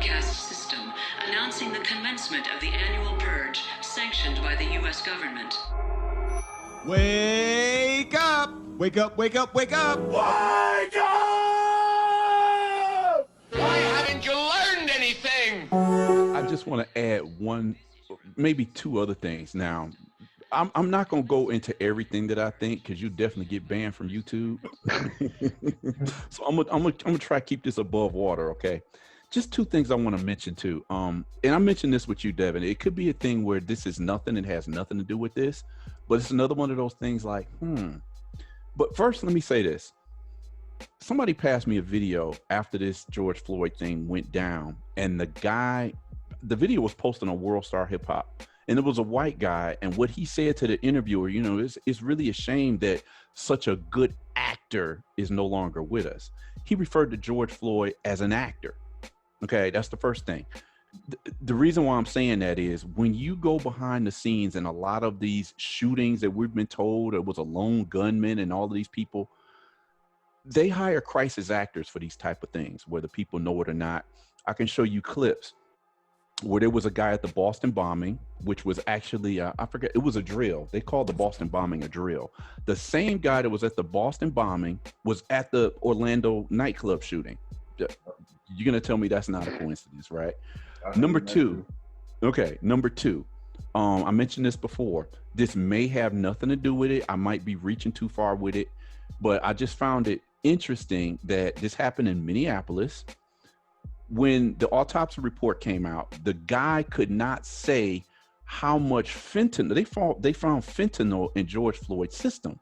broadcast system announcing the commencement of the annual purge sanctioned by the U.S. government. Wake up! Wake up, wake up, wake up! Wake up! Why haven't you learned anything? I just want to add one, maybe two other things. Now, I'm not going to go into everything that I think, because you definitely get banned from YouTube. So I'm gonna try to keep this above water, okay? Just two things I want to mention too. And I mentioned this with you, Devin. It could be a thing where this is nothing, it has nothing to do with this, but it's another one of those things like, But first, let me say this. Somebody passed me a video after this George Floyd thing went down, and the video was posted on World Star Hip Hop. And it was a white guy, and what he said to the interviewer, it's really a shame that such a good actor is no longer with us. He referred to George Floyd as an actor. Okay, that's the first thing. The reason why I'm saying that is when you go behind the scenes in a lot of these shootings that we've been told it was a lone gunman and all of these people, they hire crisis actors for these type of things, whether people know it or not. I can show you clips where there was a guy at the Boston bombing, which was actually, I forget, it was a drill. They called the Boston bombing a drill. The same guy that was at the Boston bombing was at the Orlando nightclub shooting. You're going to tell me that's not a coincidence, right? Number two, I mentioned this before. This may have nothing to do with it. I might be reaching too far with it, but I just found it interesting that this happened in Minneapolis. When the autopsy report came out, the guy could not say how much fentanyl they found fentanyl in George Floyd's system,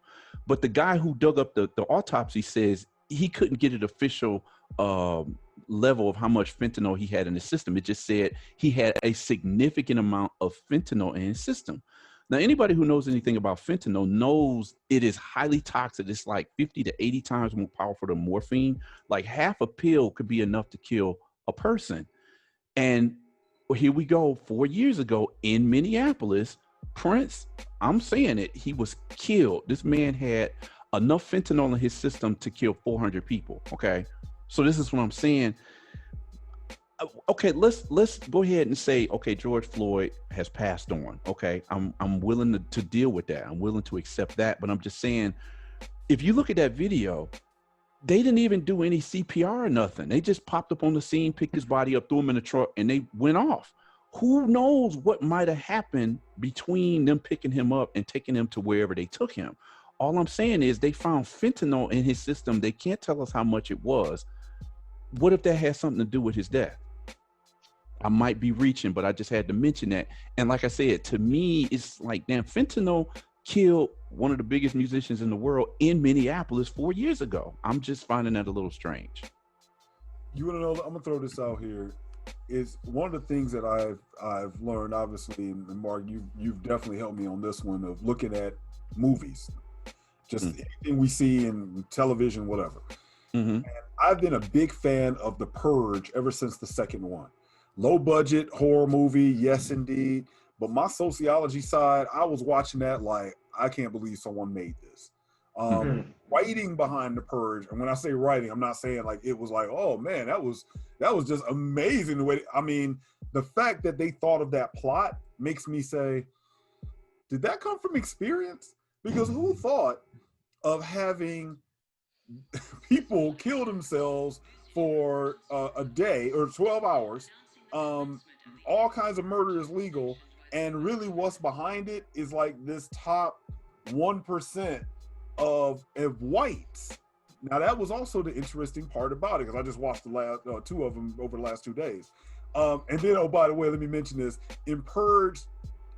but the guy who dug up the autopsy says he couldn't get an official level of how much fentanyl he had in his system. It just said he had a significant amount of fentanyl in his system. Now, anybody who knows anything about fentanyl knows it is highly toxic. It's like 50 to 80 times more powerful than morphine. Like half a pill could be enough to kill a person. And here we go, 4 years ago in Minneapolis, Prince, I'm saying it, he was killed. This man had enough fentanyl in his system to kill 400 people, okay? So this is what I'm saying. Okay, let's go ahead and say, okay, George Floyd has passed on, okay? I'm willing to deal with that. I'm willing to accept that, but I'm just saying, if you look at that video, they didn't even do any CPR or nothing. They just popped up on the scene, picked his body up, threw him in the truck, and they went off. Who knows what might have happened between them picking him up and taking him to wherever they took him. All I'm saying is they found fentanyl in his system. They can't tell us how much it was. What if that has something to do with his death? I might be reaching, but I just had to mention that. And like I said, to me, it's like, damn, fentanyl killed one of the biggest musicians in the world in Minneapolis 4 years ago. I'm just finding that a little strange. You want to know, I'm gonna throw this out here. Is one of the things that I've learned, obviously, and Mark, you've definitely helped me on this one, of looking at movies, just anything we see in television, whatever. And I've been a big fan of The Purge ever since the second one. Low budget horror movie, yes indeed. But my sociology side, I was watching that like, I can't believe someone made this. Writing behind The Purge, and when I say writing, I'm not saying like it was like, oh man, that was just amazing. The way, I mean, the fact that they thought of that plot makes me say, did that come from experience? Because who thought of having people kill themselves for a day or 12 hours? All kinds of murder is legal, and really what's behind it is like this top 1% of whites. Now that was also the interesting part about it, because I just watched the last two of them over the last 2 days. And then, oh, by the way, let me mention this. In Purge,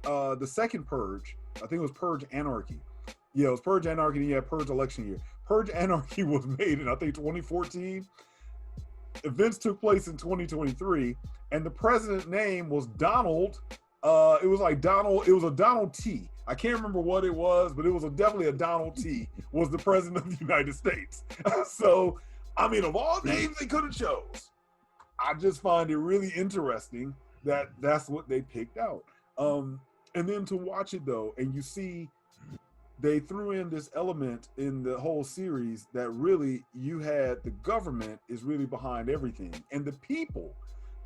the second Purge, I think it was Purge Anarchy. Yeah, it was Purge Anarchy, and yeah, Purge Election Year. Purge Anarchy was made in, I think, 2014. Events took place in 2023, and the president's name was Donald. It was like Donald, it was a Donald T. I can't remember what it was, but it was definitely a Donald T. was the president of the United States. So, I mean, of all names they could have chose, I just find it really interesting that that's what they picked out. And then to watch it though, and you see they threw in this element in the whole series that really you had the government is really behind everything. And the people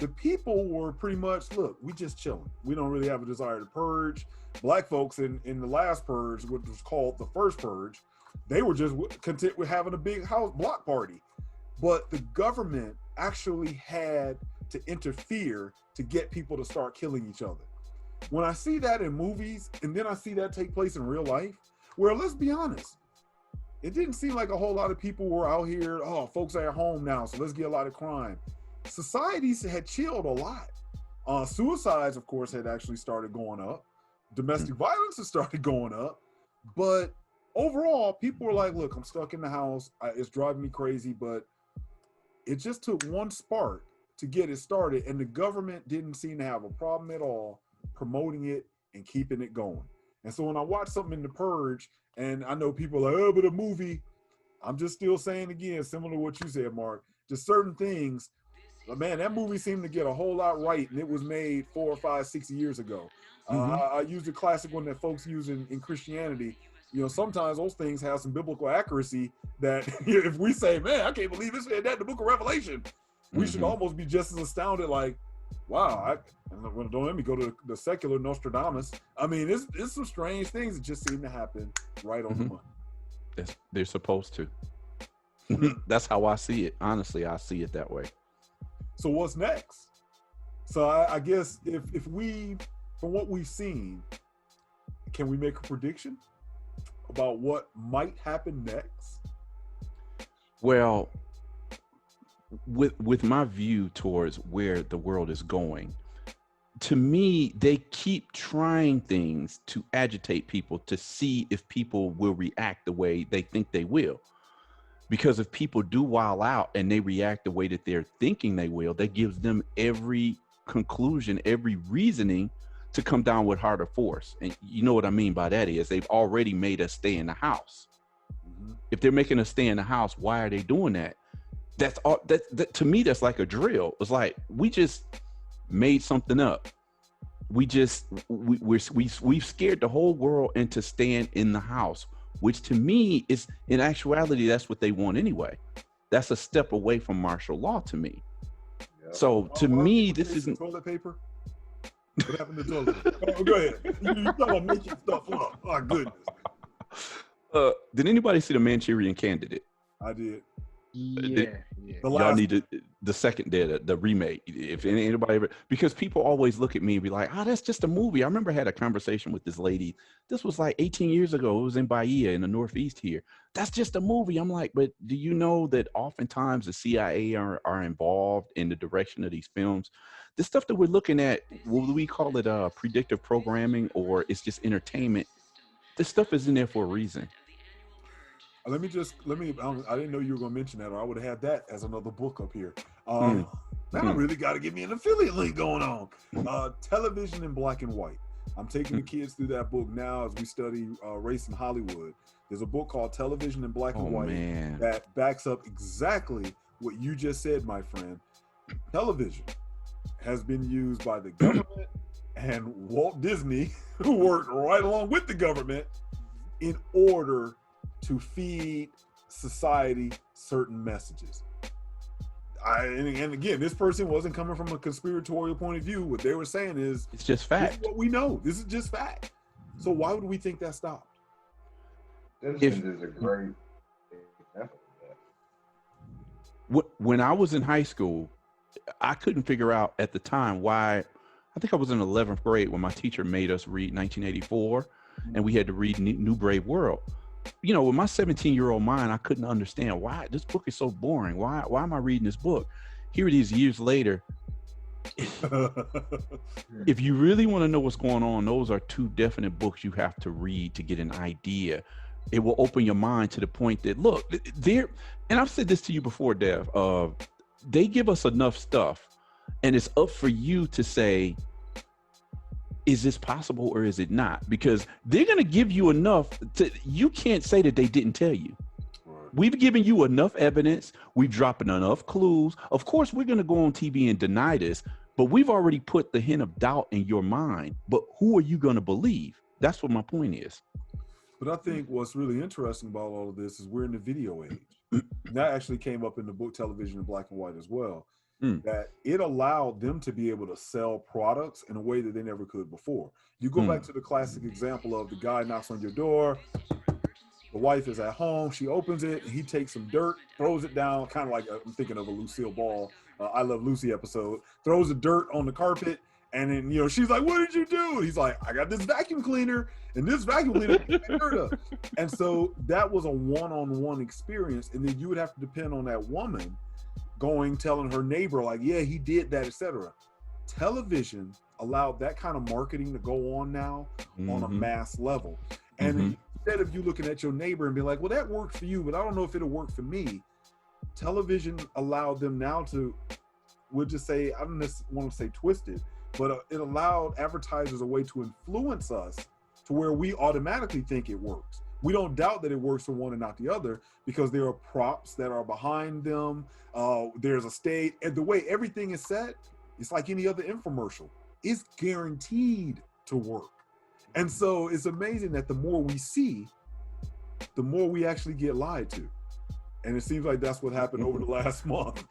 the people were pretty much, look, we just chilling. We don't really have a desire to purge. Black folks in the last purge, which was called the first purge, they were just content with having a big house block party. But the government actually had to interfere to get people to start killing each other. When I see that in movies, and then I see that take place in real life, where, let's be honest, it didn't seem like a whole lot of people were out here, oh, folks are at home now, so let's get a lot of crime. Societies had chilled a lot. Suicides, of course, had actually started going up. Domestic violence has started going up. But overall, people were like, look, I'm stuck in the house. It's driving me crazy, but it just took one spark to get it started, and the government didn't seem to have a problem at all promoting it and keeping it going. And so when I watch something in The Purge, and I know people are like, oh, but a movie, I'm just still saying again, similar to what you said, Mark, just certain things, but man, that movie seemed to get a whole lot right, and it was made 4 or 5, 6 years ago. I used a classic one that folks use in Christianity. You know, sometimes those things have some biblical accuracy that if we say, man, I can't believe it said that in the book of Revelation, we should almost be just as astounded, like, wow, don't let me go to the secular Nostradamus. I mean, it's some strange things that just seem to happen right on the money. They're supposed to. That's how I see it. Honestly, I see it that way. So what's next? So I guess if we, from what we've seen, can we make a prediction about what might happen next? Well, with my view towards where the world is going, to me, they keep trying things to agitate people to see if people will react the way they think they will. Because if people do wild out and they react the way that they're thinking they will, that gives them every conclusion, every reasoning to come down with harder force. And you know what I mean by that is they've already made us stay in the house. If they're making us stay in the house, why are they doing that? That's all. That to me, that's like a drill. It's like we just made something up. We've scared the whole world into staying in the house, which to me is, in actuality, that's what they want anyway. That's a step away from martial law to me. Yeah. So to me, this isn't toilet paper. What happened to toilet paper? Oh, go ahead. You talking about making stuff up? Oh goodness. Did anybody see The Manchurian Candidate? I did. Yeah. Y'all need the second there, the remake. If anybody ever, because people always look at me and be like, "Oh, that's just a movie." I remember I had a conversation with this lady. This was like 18 years ago. It was in Bahia in the Northeast here. That's just a movie. I'm like, but do you know that oftentimes the CIA are involved in the direction of these films? The stuff that we're looking at, will we call it predictive programming, or it's just entertainment? This stuff is in there for a reason. I didn't know you were going to mention that, or I would have had that as another book up here. Now I really got to give me an affiliate link going on. Television in Black and White. I'm taking the kids through that book now as we study race in Hollywood. There's a book called Television in Black and White that backs up exactly what you just said, my friend. Television has been used by the government and Walt Disney, who worked right along with the government, in order to feed society certain messages. And again, this person wasn't coming from a conspiratorial point of view. What they were saying is, it's just fact. This is what we know. This is just fact. So why would we think that stopped? Simpsons is a great example of that. When I was in high school, I couldn't figure out at the time why. I think I was in 11th grade when my teacher made us read 1984, and we had to read New Brave World. You know, with my 17-year-old mind, I couldn't understand why this book is so boring. Why am I reading this book? Here it is years later. If you really want to know what's going on, those are two definite books you have to read to get an idea. It will open your mind to the point that, look, and I've said this to you before, Dev, they give us enough stuff, and it's up for you to say, is this possible or is it not? Because they're going to give you enough you can't say that they didn't tell you. Right. We've given you enough evidence. We've dropped enough clues. Of course, we're going to go on TV and deny this, but we've already put the hint of doubt in your mind. But who are you going to believe? That's what my point is. But I think what's really interesting about all of this is we're in the video age. That actually came up in the book Television in Black and White as well. that it allowed them to be able to sell products in a way that they never could before. You go back to the classic example of the guy knocks on your door, the wife is at home, she opens it, and he takes some dirt, throws it down, kind of like I'm thinking of a Lucille Ball, I Love Lucy episode, throws the dirt on the carpet, and then, she's like, what did you do? And he's like, I got this vacuum cleaner, and this vacuum cleaner picked the dirt up. And so that was a one-on-one experience, and then you would have to depend on that woman telling her neighbor, like, yeah, he did that, etc. Television allowed that kind of marketing to go on now on a mass level. And instead of you looking at your neighbor and be like, well, that worked for you, but I don't know if it'll work for me. Television allowed them now to, we'll just say, I don't want to say twisted, but it allowed advertisers a way to influence us to where we automatically think it works. We don't doubt that it works for one and not the other because there are props that are behind them. There's a stage, and the way everything is set, it's like any other infomercial. It's guaranteed to work. And so it's amazing that the more we see, the more we actually get lied to. And it seems like that's what happened over the last month.